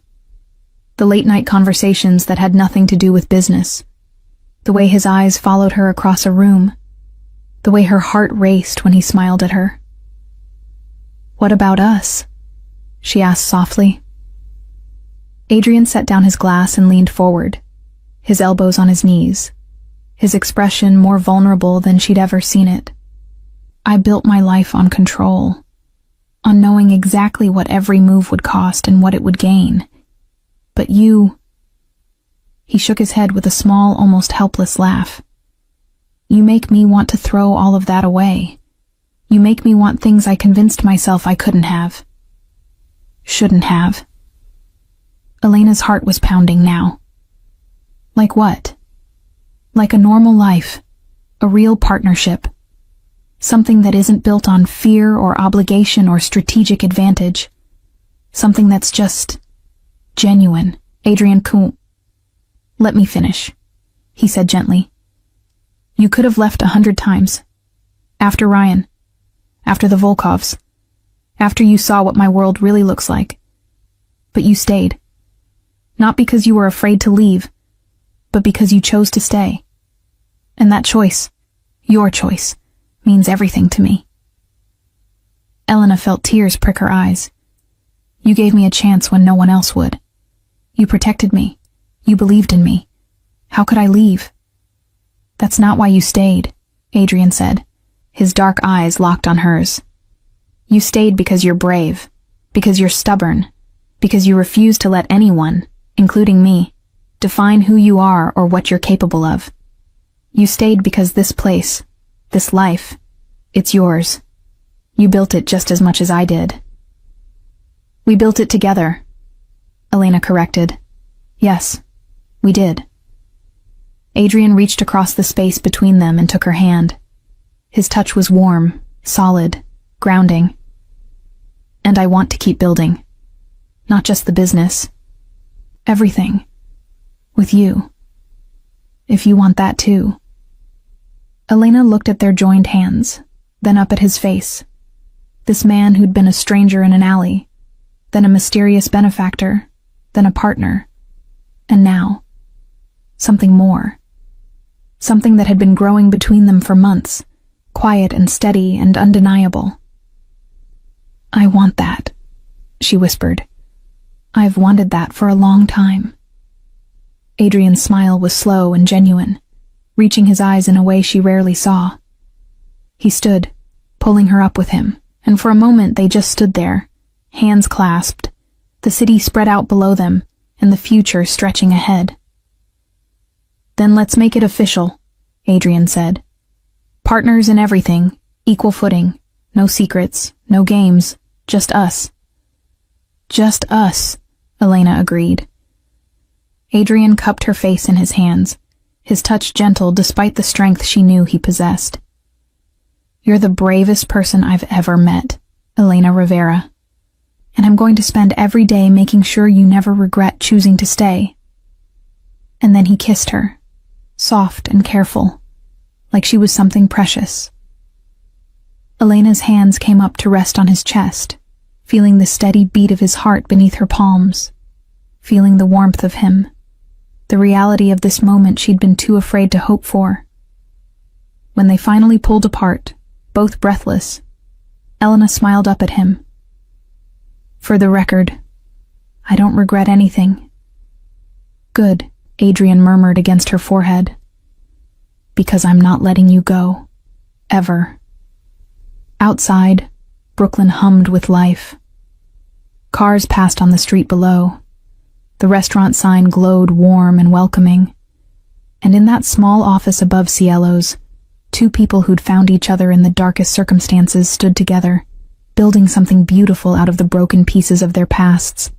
The late-night conversations that had nothing to do with business. The way his eyes followed her across a room. The way her heart raced when he smiled at her. "What about us?" she asked softly. Adrian set down his glass and leaned forward, his elbows on his knees, his expression more vulnerable than she'd ever seen it. "I built my life on control, on knowing exactly what every move would cost and what it would gain. But you..." He shook his head with a small, almost helpless laugh. "You make me want to throw all of that away. You make me want things I convinced myself I couldn't have. Shouldn't have." Elena's heart was pounding now. "Like what?" "Like a normal life, a real partnership. Something that isn't built on fear or obligation or strategic advantage. Something that's just genuine." Adrian couldn't. "Let me finish," he said gently. "You could have left 100 times. After Ryan. After the Volkovs. After you saw what my world really looks like. But you stayed. Not because you were afraid to leave, but because you chose to stay. And that choice, your choice, means everything to me." Elena felt tears prick her eyes. "You gave me a chance when no one else would. You protected me. You believed in me. How could I leave?" "That's not why you stayed," Adrian said, his dark eyes locked on hers. "You stayed because you're brave, because you're stubborn, because you refuse to let anyone, including me, define who you are or what you're capable of. You stayed because this place, this life, it's yours. You built it just as much as I did." "We built it together," Elena corrected. "Yes, we did." Adrian reached across the space between them and took her hand. His touch was warm, solid, grounding. "And I want to keep building. Not just the business. Everything. With you. If you want that too." Elena looked at their joined hands, then up at his face. This man who'd been a stranger in an alley, then a mysterious benefactor, then a partner, and now, something more. Something that had been growing between them for months, quiet and steady and undeniable. "I want that," she whispered. "I've wanted that for a long time." Adrian's smile was slow and genuine, reaching his eyes in a way she rarely saw. He stood, pulling her up with him, and for a moment they just stood there, hands clasped, the city spread out below them, and the future stretching ahead. "Then let's make it official," Adrian said. "Partners in everything, equal footing, no secrets, no games, just us." "Just us," Elena agreed. Adrian cupped her face in his hands, his touch gentle despite the strength she knew he possessed. "You're the bravest person I've ever met, Elena Rivera, and I'm going to spend every day making sure you never regret choosing to stay." And then he kissed her, soft and careful, like she was something precious. Elena's hands came up to rest on his chest, feeling the steady beat of his heart beneath her palms, feeling the warmth of him, the reality of this moment she'd been too afraid to hope for. When they finally pulled apart, both breathless, Elena smiled up at him. "For the record, I don't regret anything." "Good," Adrian murmured against her forehead. "Because I'm not letting you go. Ever." Outside, Brooklyn hummed with life. Cars passed on the street below. The restaurant sign glowed warm and welcoming. And in that small office above Cielo's, two people who'd found each other in the darkest circumstances stood together, building something beautiful out of the broken pieces of their pasts.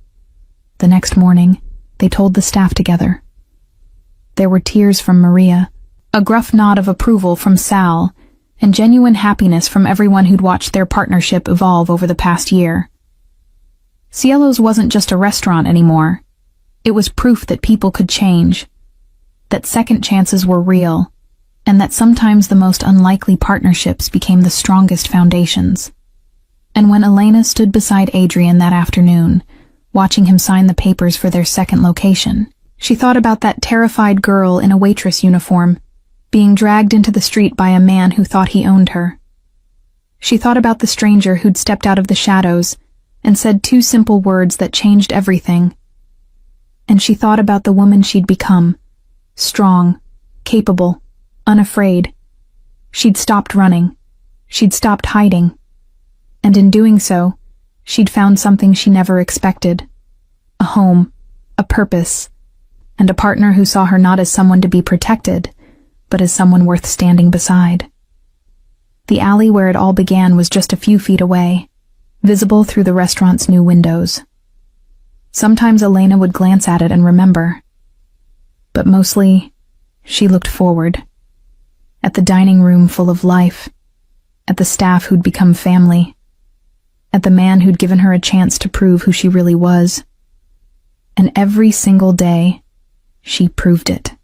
The next morning, they told the staff together. There were tears from Maria, a gruff nod of approval from Sal, and genuine happiness from everyone who'd watched their partnership evolve over the past year. Cielo's wasn't just a restaurant anymore. It was proof that people could change, that second chances were real, and that sometimes the most unlikely partnerships became the strongest foundations. And when Elena stood beside Adrian that afternoon, watching him sign the papers for their second location, she thought about that terrified girl in a waitress uniform, being dragged into the street by a man who thought he owned her. She thought about the stranger who'd stepped out of the shadows and said two simple words that changed everything. And she thought about the woman she'd become, strong, capable, unafraid. She'd stopped running. She'd stopped hiding. And in doing so, she'd found something she never expected. A home, a purpose, and a partner who saw her not as someone to be protected, but as someone worth standing beside. The alley where it all began was just a few feet away, visible through the restaurant's new windows. Sometimes Elena would glance at it and remember, but mostly, she looked forward, at the dining room full of life, at the staff who'd become family, at the man who'd given her a chance to prove who she really was. And every single day, she proved it.